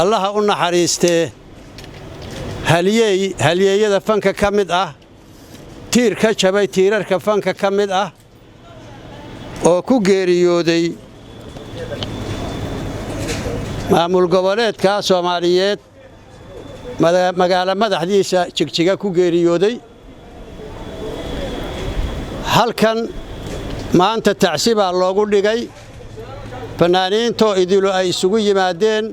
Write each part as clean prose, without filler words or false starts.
الله أن حريسته هليي ذا فنك كمد تير كشبي تيرر كفنك كمد oo ku geeriyooday maamul goboleedka Soomaaliyeed magaala madaxdiisa jigjiga ku geeriyooday halkan maanta tacsiba loogu dhigay fanaaniinto idilu ay isugu yimaadeen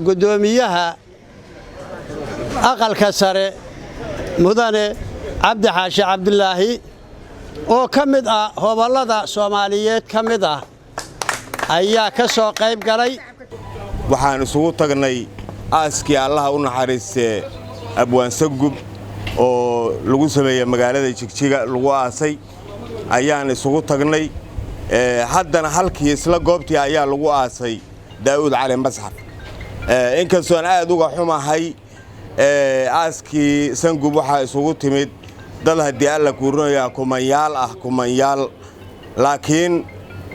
gudoomiyaha aqalka sare mudane Cabdi Xaashi Cabdilaahi oo kamid hobalada Soomaaliyeed kamid ayaa ka soo qayb galay waxaan isugu tagnay aaskii Allah u naxariistay abwaan Sangub oo lagu sameeyay magaalada Jigjiga lagu aasay ayaan isugu tagnay haddana halkii isla goobtii ayaa lagu aasay Daawud Cali Masxaf inkastoo aad uga xumahay aaskii Sangub waxa isugu timid dad hadii alla ku runaya kumanyaal laakiin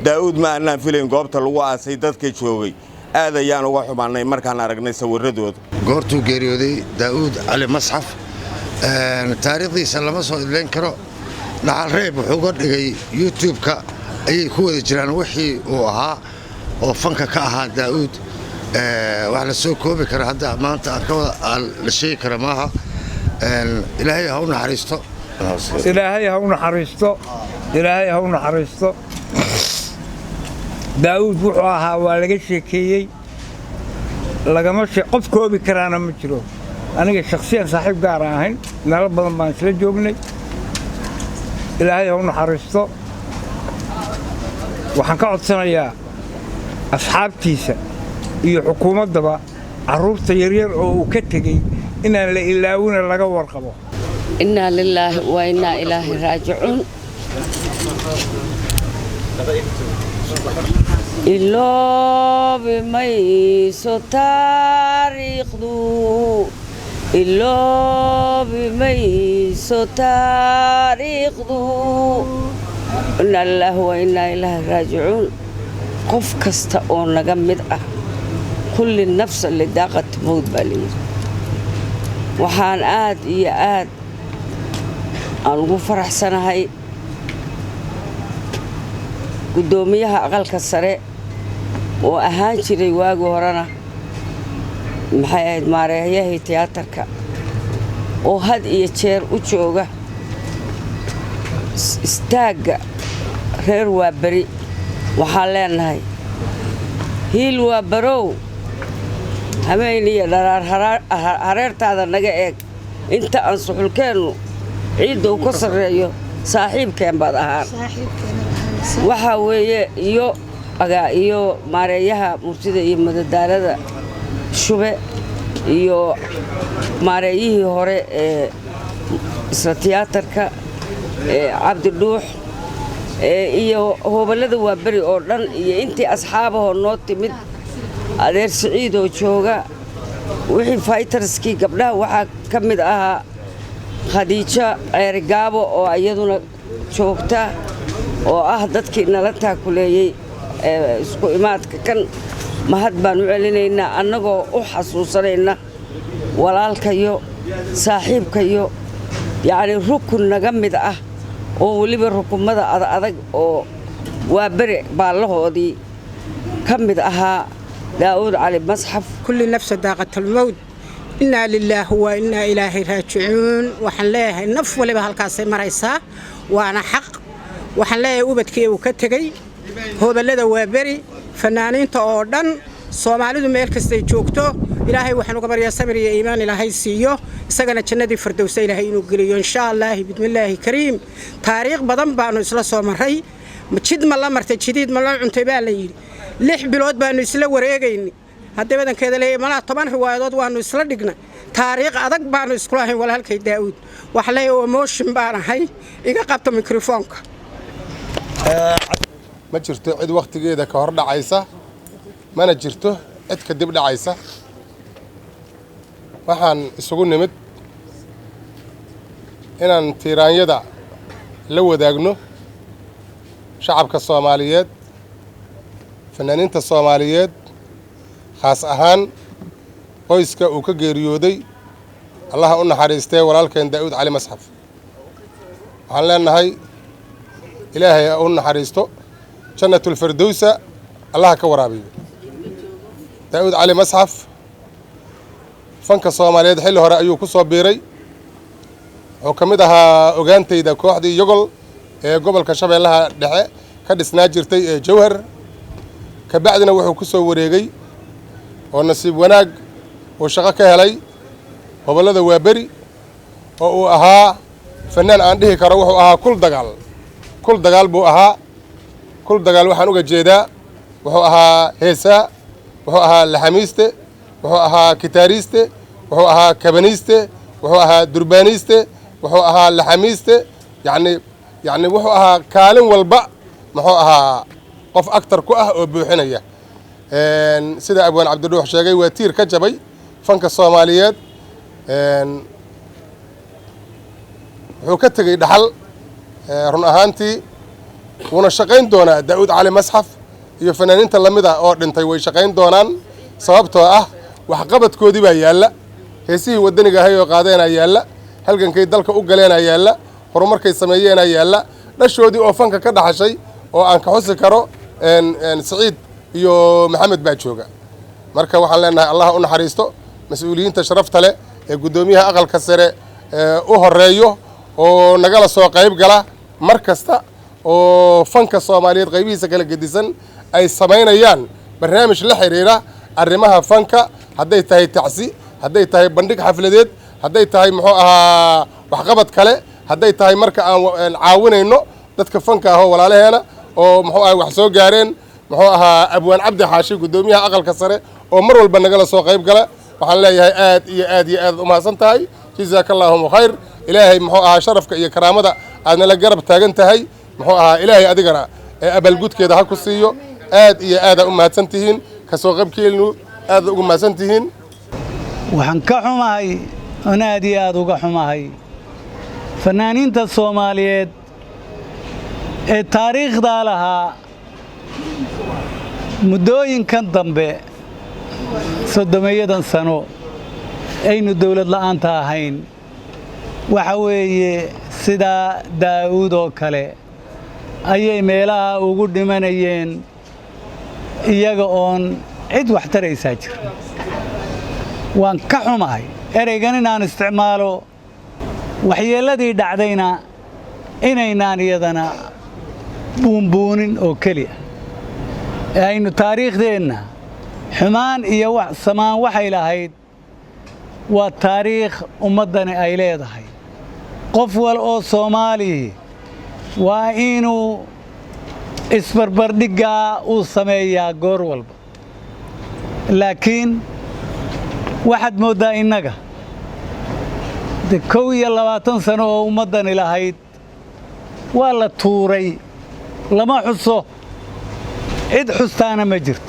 Daawud ma aanan filayn goobta lagu aasay dadka joogay aad ayaan uga xumaanay markaan aragnay sawiradooda goortuu geeriyooday Daawud Cali Masxaf taariikhdiisa lama soo idleen karo dhaxal reeb wuxuu ka dhigay YouTube-ka ayay ku wada jiraan wixii uu ahaa oo fanka ka ahaa Daawud wax la soo koobi kara hadda maanta la sheegi kara maaha ilaahay ha u naxariisto Daawud wuxuu ahaa waa laga sheekeeyay lagama qof koobi karaana ma jiro aniga shakhsiyan saaxiib gaar ahayn meel badan baan isla joognay ilaahay ha u naxariisto waxaan ka codsanayaa asxaabtiisa iyo xukuumadaba caruurta yaryar oo uu ka tagay inaan la ilaawina laga warqabo inna lillahi wa inna ilaahi raaji'uun iloobi mayso taariikhdu inna lillahi wa inna ilaahi raaji'uun qof kasta oo naga mid كل النفس اللي ذاقت موت بالي وحان آد إيا آد أنغو فرح سنة هاي قدوميها أقل كسري وأهان شري واقو هرانا محايد ماريهيه هي تياتركا وهاد إيا تشير وشوغا استاق رير وابري وحالين هاي هيل وابرو هميني دار هريرتاada naga eeg inta aan suxulkeenu ciido ku sareeyo saaxiibkeen baad ahaan waxa weeye iyo maareeyaha murtida iyo madadaalada shube iyo maareeyihii hore ee isla tiyaatarka Cabdi Dhuux iyo hobalada waa bari oo dhan iyo intii asxaabaho noo timid adeer Saciid oo jooga wixii fighterskii gabdhaha waxa kamid ahaa Khadiija Ceerigaabo oo iyaduna joogta oo dadkii nala taakuleeyay isku imaadka kan mahad baan u celinaynaa annagoo u xasuusanayna walaalkayo saaxiibkayo yaani rukun naga mid oo waliba rukumada adag oo waa bari baalahoodii kamid ahaa داود علي مصحف كل نفس ذاقة الموت إنا لله وإنا إليه راجعون وحنلاه النف ولا بهالكاسي مريسا وأنا حق وحنلاه وبدكي وكتجي هو بلده وابري فنانين تأردن Soomaalidu meel kasta ay joogto ilaahay waxaan uga baryaa sabir iyo iimaan ilaahay siiyo isagana jannadii firdawsa ilaahay inuu geliyo insha Allah bismillaahi kariim taariikh badan baanu isla soo maray jid ma la martay jidid ma la cuntay baa la yiri 6 bilood baanu isla wareegaynay hadda badankeeda leeyahay mana 10 riwaayadood waanu isla dhignay taariikh adag baanu isku lahayn walaalkay Daawud wax leeyahay emotion baan ahay iga qabto mikrofoonka ma jirto cid waqtigeeda ka hor dhacaysa mana jirto cid ka dib dhacaysa waxaan isugu nimid inaan tiiraanyada la wadaagno shacabka Soomaaliyeed fanaaniinta Soomaaliyeed khaas ahaan qoyska uu ka geeriyooday Allah u naxariistay walaalkeen Daawud Cali Masxaf waxaan leenahay Ilaahay u naxariisto jannatul firdawsa Allah ka waraabiyo Daawud Cali Masxaf fanka Soomaaliyeed xilli hore ayuu ku soo biiray oo kamid ahaa ogaantayda kooxdii Yogol ee gobolka Shabeellaha Dhexe ka dhisnaa jirtay ee Jowhar ka bacdina wuxuu ku soo wareegay oo nasiib wanaag oo shaqo ka helay gobolada Waaberi oo uu ahaa fanaan aan dhihi karo wuxuu ahaa kul dagaal buu ahaa kul dagaal waxaan uga jeedaa wuxuu ahaa heesaa wuxuu ahaa laxamiiste wuxuu ahaa kitaariste wuxuu ahaa kabaniiste wuxuu ahaa durbaaniste wuxuu ahaa laxamiiste يعني wuxuu ahaa kaalin walba muxuu ahaa qof actor ku ah oo buuxinaya sida abwaan Cabdiruux sheegay waa tiir ka jabay fanka Soomaaliyeed wuxuu ka tagay dhaxal run ahaantii wuna shaqayn doonaa Daawud Cali Masxaf iyo fanaaniinta lamida oo dhintay way shaqayn doonaan sababtoo ah wax qabadkoodii baa yaala heesihii wadaniga ahay oo qaadeen yaala halgankay dalka u galeen yaala horumarkay sameeyeen yaala dhashoodii oo fanka ka dhaxashay oo aan ka xusi karo Saciid iyo Maxamed baa jooga marka waxaan leenahay Allah u naxariisto mas'uuliyiinta sharafta leh ee gudoomiyaha aqalka sare u horeeyo oo nagala soo qayb gala mar kasta oo fanka Soomaaliyeed qaybihiisa kala gedisan ay sameynayaan barnaamij la xiriira arrimaha fanka hadday tahay tacsi hadday tahay bandhig xafladeed hadday tahay muxuu ahaa wax qabad kale hadday tahay marka aan caawinayno dadka fanka ah oo walaalaheena oo muxuu ahaa wax soo gaareen muxuu ahaa abwaan Cabdi Xaashi gudoomiyaha aqalka sare oo mar walba nagala soo qayb gala waxaan leeyahay aad iyo aad u mahadsan tahay jazakallahu khayr ilaahay muxuu ahaa sharafka iyo karaamada aadna la garab taagan tahay muxuu ahaa ilaahay adigana abaalgudkeeda ha ku siiyo aad iyo aad u mahadsan tihiin ka soo qaybkeenu aad ugu mahadsan tihiin waxaan ka xumahay aad iyo aad uga xumahay fanaaniinta Soomaaliyeed ee taariikhda lahaa muddooyinkan dambe soddomeeyadan sano aynu dawlad la'aanta ahayn waxa weeye sida Daawud oo kale ayay meelaha ugu dhimanayeen iyaga oon cid wax taraysaa jirin waan ka xumahay ereygan inaan isticmaalo waxyeeladii dhacdayna inaynaan iyadana buunbuunin oo keliya aynu taariikhdeenna xumaan iyo wax samaan waxay lahayd waa taariikh ummadani ay leedahay qof wal oo Soomaali waa inuu isbarbardhigga uu sameeyaa goor walba laakiin waxaad moodaa innaga 21 sano oo ummadani lahayd waa la tuuray lama xuso cid xustaana ma jirto